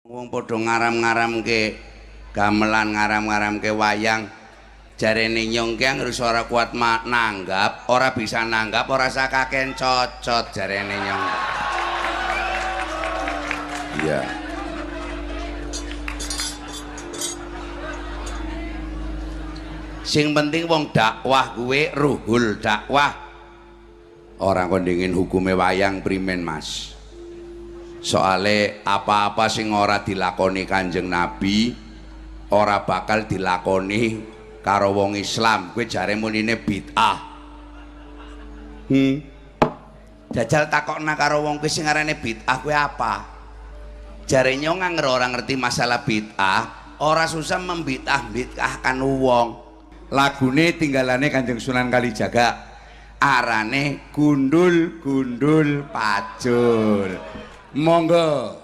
Wong padha ngaram-ngaramke gamelan, ngaram-ngaramke wayang. Jarene nyongkyang terus ora kuat nanggap, ora bisa nanggap, ora sakaken cocot jarene nyong. Iya. Sing penting wong dakwah kuwe ruhul dakwah. Ora kondingin hukume wayang primen, Mas. Soale apa-apa sing ora dilakoni Kanjeng Nabi ora bakal dilakoni karo wong Islam. Kowe jare munine bid'ah. Jajal takokna karo wong kuwi sing arane bid'ah kuwi apa? Jare nyong ora ngerti masalah bid'ah, ora susah membid'ah-bid'ahkan wong. Lagune tinggalane Kanjeng Sunan Kalijaga. Arane gundul-gundul pacul. Monggo.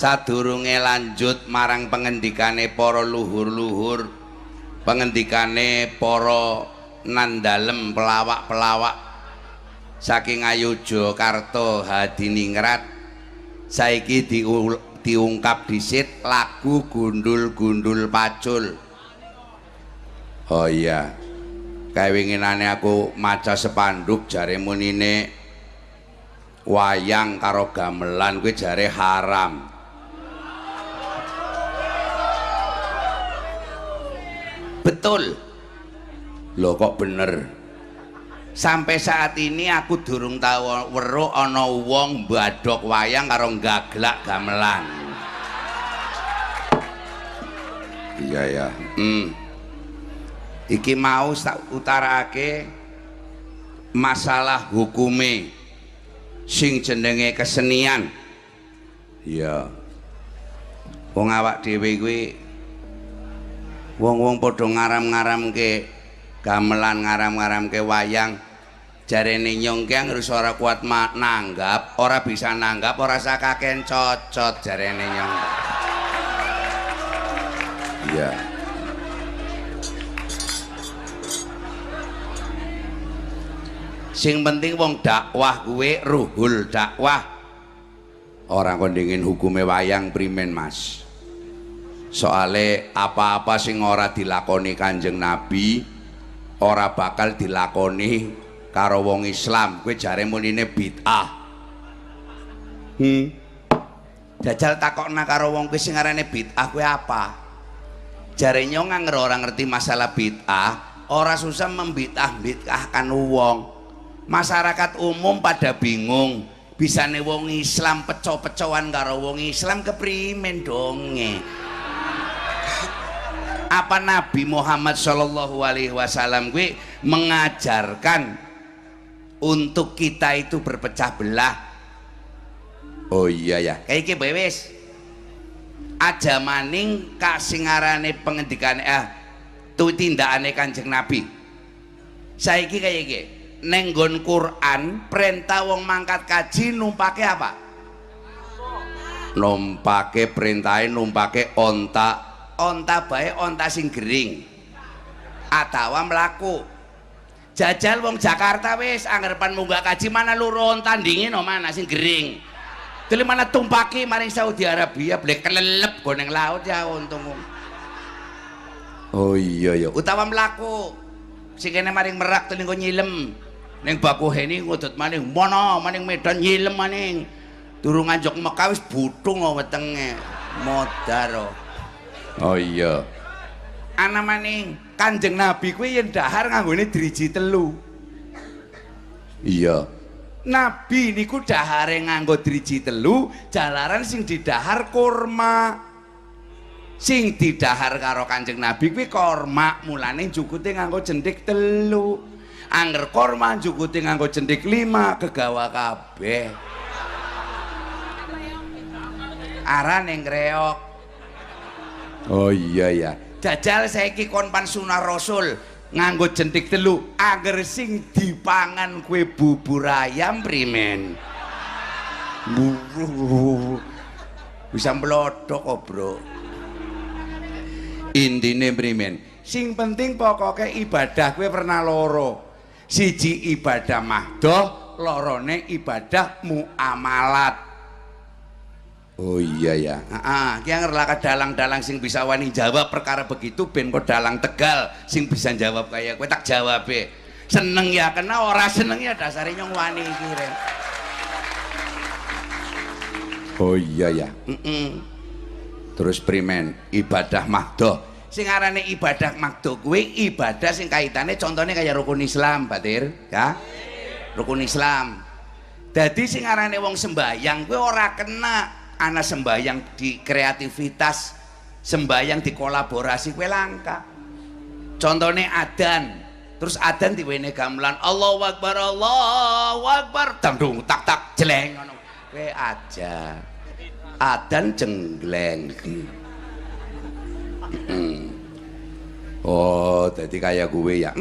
Sadurunge lanjut marang pengendikane para luhur-luhur, pengendikane para nandalem pelawak-pelawak saking Ngayogyakarta Hadiningrat, saiki diungkap dhisit lagu gundul-gundul pacul. Oh iya, kawinginane aku maca sepanduk jare munine wayang karo gamelan kuwi jare haram. Betul. Loh kok bener. Sampai saat ini aku durung tahu weruh ana wong mbadhok wayang karo gaglak gamelan. Iya ya. Iki mau tak utarake masalah hukume sing jenenge kesenian. Iya. Wong awak dhewe kuwi wong-wong padha ngaram-ngaramke gamelan, ngaram-ngaramke wayang. Jarene nyongkyang terus ora kuat nanggap, ora bisa nanggap, ora sakaken cocot jarene nyong. Iya. Sing penting wong dakwah kuwe ruhul dakwah. Ora kondingin hukume wayang primen, Mas. Soale apa-apa sing ora dilakoni Kanjeng Nabi ora bakal dilakoni karo wong Islam. Kowe jare munine bid'ah. Jajal takokna karo wong kuwi sing arane bid'ah kuwi apa? Jare nyong ora ngerti masalah bid'ah, ora susah membid'ah-bid'ahkan wong. Masyarakat umum pada bingung, bisane wong Islam peco-pecoan karo wong Islam keprimen donge. Apa Nabi Muhammad Shallallahu Alaihi Wasallam gue mengajarkan untuk kita itu berpecah belah? Oh iya ya, kayak gitu wis. Aja maning kasingarane pengendikan tu tindakane Kanjeng Nabi. Saiki kayak gitu. Nenggon Quran perintah wong mangkat kaji numpake apa? Numpake perintahe numpake onta bae onta sing gering atawa mlaku. Jajal wong Jakarta wis anggarepan munggah kaji mana loro onta ndinge no mana sing gering. Dene mana tumpaki maring Saudi Arabia blek kelelep go ning laut ya untung. Oh iya ya, utawa mlaku. sing kene maring Merak teling nyilem ning Bakauheni ngudut maning mono maning Medan nyilem maning durung nganjok Mekah wis buthung wetenge modar. Oh iya ana maning Kanjeng Nabi kuwi yen dahar nganggone driji telu. Iya Nabi niku dahare nganggo driji telu jalaran sing didahar kurma. Sing didahar karo Kanjeng Nabi kuwi kurma, mulane jukute nganggo jentik telu. Angger kurma jukute nganggo jentik 5 kegawa kabeh. Arane ngreok. Oh iya ya. Jajal saiki kon pan sunah Rasul nganggo jentik telu agar sing dipangan kue bubur ayam primen bisa melodok kok bro. Intine primen sing penting pokoknya ibadah kue pernah loro siji ibadah mahdoh lorone ibadah muamalat. Oh iya ya, ki ngerlaka dalang-dalang sing bisa wani jawab perkara begitu ben kok dalang Tegal sing bisa jawab kayak kowe tak jawab seneng ya kena ora seneng ya dasare nyong wani iki rek. Oh iya ya. Terus primen ibadah mahdoh sing arane ibadah mahdoh kuwi ibadah sing kaitane contohnya kayak rukun Islam Batir ya rukun Islam dadi sing arane wong sembahyang kuwi ora kena ana sembahyang di kreativitas sembahyang di kolaborasi kue langka. Contohnya adan terus adan diwene gamelan Allahu Akbar tandung tak tak jeleng ngono kue aja adan jengleng. Oh jadi kayak gue ya.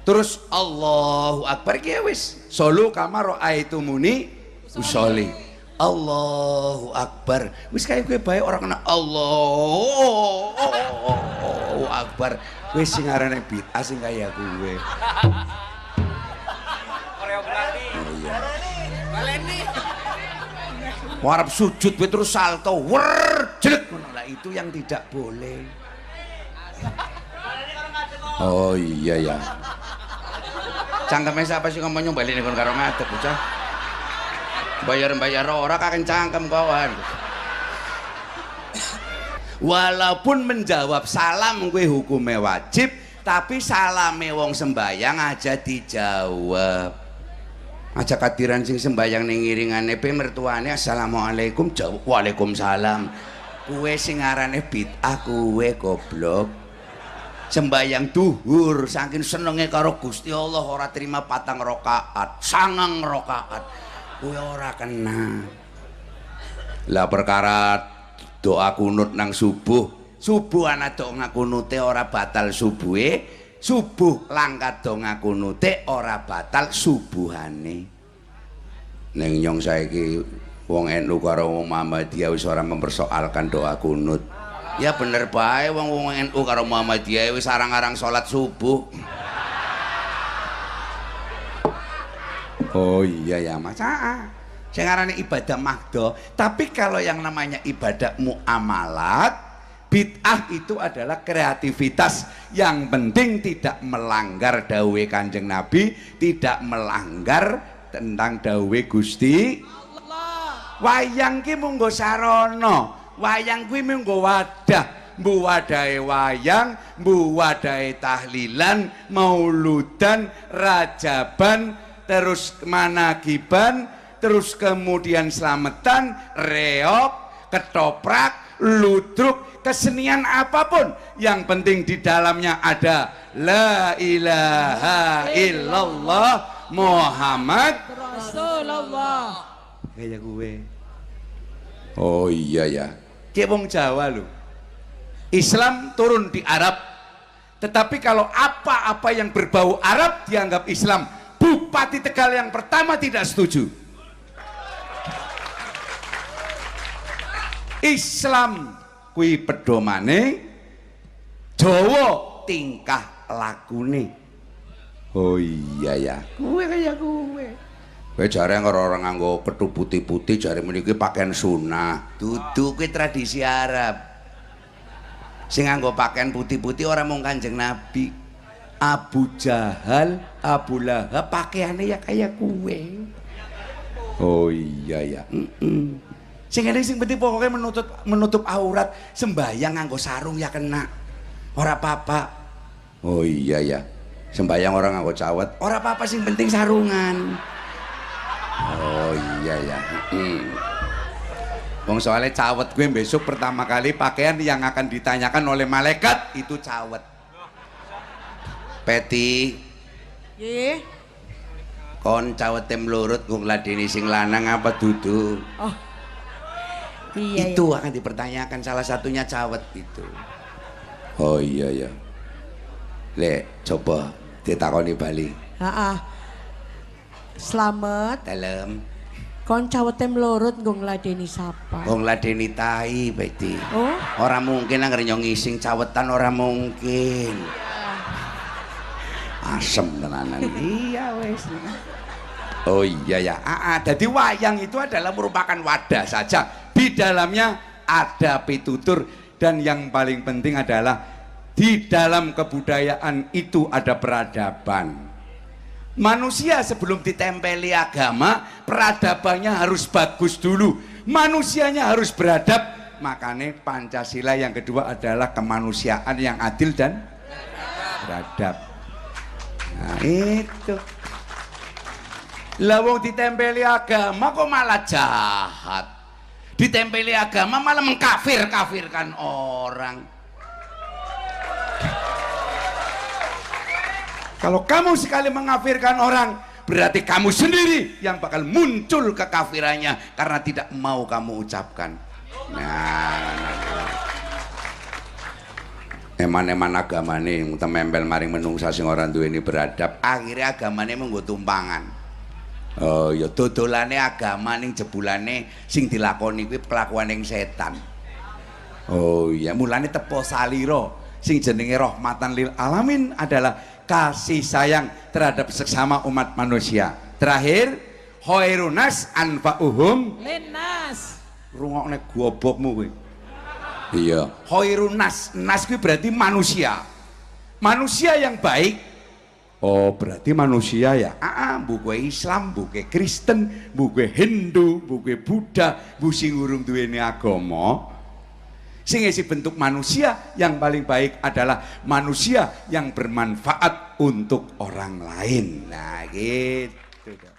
Terus Allahu Akbar ki wis solu kamar aitumuni usolli Allahu Akbar wis kaya gue bae ora kena Allahu Akbar wis sing arane bid'ah sing kaya gue. Koreografi. Baleni. Warap sujud gue terus salto wer jelek ngono lah itu yang tidak boleh. Oh iya ya. Cangkeme siapa sih ngomong baleni kon karo ngadeg bocah. Bayar ora kakek cangkem kawan. Walaupun menjawab salam gue hukumnya wajib tapi salame wong sembayang aja dijawab aja kadiran sing sembayang ning iringane pe mertuane assalamualaikum jawab waalaikumsalam kuwe sing arane bid'ah kuwe goblok. Sembayang duhur saking senenge karo Gusti Allah ora terima 4 rakaat 9 rakaat kuwi ora kena. Lah perkara doa kunut nang subuh ana doa kunute ora batal subuhe subuh langkat doa kunute ora batal subuhane. Ning nyong saiki wong NU karo wong Muhammadiyah wis ora mempersoalkan doa kunut. Ya bener bae wong NU karo Muhammadiyah wis arang-arang salat subuh. Oh iya ya Mas. Sing aranane ibadah mahdoh. Tapi kalau yang namanya ibadah muamalat, bid'ah itu adalah kreativitas yang penting tidak melanggar dawuhe Kanjeng Nabi, tidak melanggar tentang dawuhe Gusti Allah. Wayang ki munggo sarana, wayang kuwi munggo wadah. Mbu wadahe wayang, mbu wadahe tahlilan, mauludan, rajaban, terus manakiban, terus kemudian selamatan, reok, ketoprak, ludruk, kesenian apapun yang penting di dalamnya ada la ilaha illallah Muhammad Rasulullah. Kayak gue. Oh iya ya. Kayak wong Jawa lu. Islam turun di Arab. Tetapi kalau apa-apa yang berbau Arab dianggap Islam. Bupati Tegal yang pertama tidak setuju. Islam kui pedomane, Jawa tingkah lakune. Oh iya ya. Kuwe kaya kuwe. Kowe jare orang nganggo kethu putih-putih jare mriki pakaian sunah. Dudu kuwi tradisi Arab. Sing nganggo pakaian putih-putih ora mung Kanjeng Nabi. Abu Jahal, Abu Lahab pakaiannya ya kayak kue. Oh iya ya. Sing penting pokoknya menutup aurat, sembayang nganggo sarung ya kena. Ora apa-apa. Oh iya ya. Sembayang orang nganggo cawet, ora apa-apa sing penting sarungan. Oh iya ya. Wong soalnya cawet gue besok pertama kali pakaian yang akan ditanyakan oleh malaikat itu cawet. Peti. Nggih. Kon cawet mlurut kok ngladeni sing lanang apa dudu? Oh. Iya. Itu akan dipertanyakan salah satunya cawet itu. Oh iya ya. Lek coba ditakoni bali. Heeh. Slamet. Dalem. Kon cawete mlurut nggo ngladeni sapa? Wong ngladeni tai, Peti. Oh. Ora mungkin anggere nyong ngising cawetan ora mungkin. Asem tenanan. Iya wes. Oh iya ya. Jadi wayang itu adalah merupakan wadah saja. Di dalamnya ada pitutur dan yang paling penting adalah di dalam kebudayaan itu ada peradaban. Manusia sebelum ditempeli agama, peradabannya harus bagus dulu. Manusianya harus beradab. Makanya Pancasila yang kedua adalah kemanusiaan yang adil dan beradab. Nah itu. Lah wong ditempeli agama kok malah jahat. Ditempeli agama malah mengkafir-kafirkan orang. Kalau kamu sekali mengkafirkan orang, berarti kamu sendiri yang bakal muncul kekafirannya karena tidak mau kamu ucapkan. Eman-eman agamane temempel maring menungsa sing ora duweni beradab, akhirnya agamane menggo tumpangan. Oh ya dodolane agama ning jebulane sing dilakoni kuwi kelakuaning setan. Oh iya mulane tepo salira sing jenenge rahmatan lil alamin adalah kasih sayang terhadap sesama umat manusia. Terakhir khairunas anfa'uhum linnas. Rungokne gobokmu kuwi. Iya, khairunas, nas kuwi berarti manusia. Manusia yang baik. Oh, berarti manusia ya. Buku Islam, buku Kristen, buku Hindu, buku Buddha, bu sing urung duweni agama. Sing isi bentuk manusia yang paling baik adalah manusia yang bermanfaat untuk orang lain. Nah, gitu.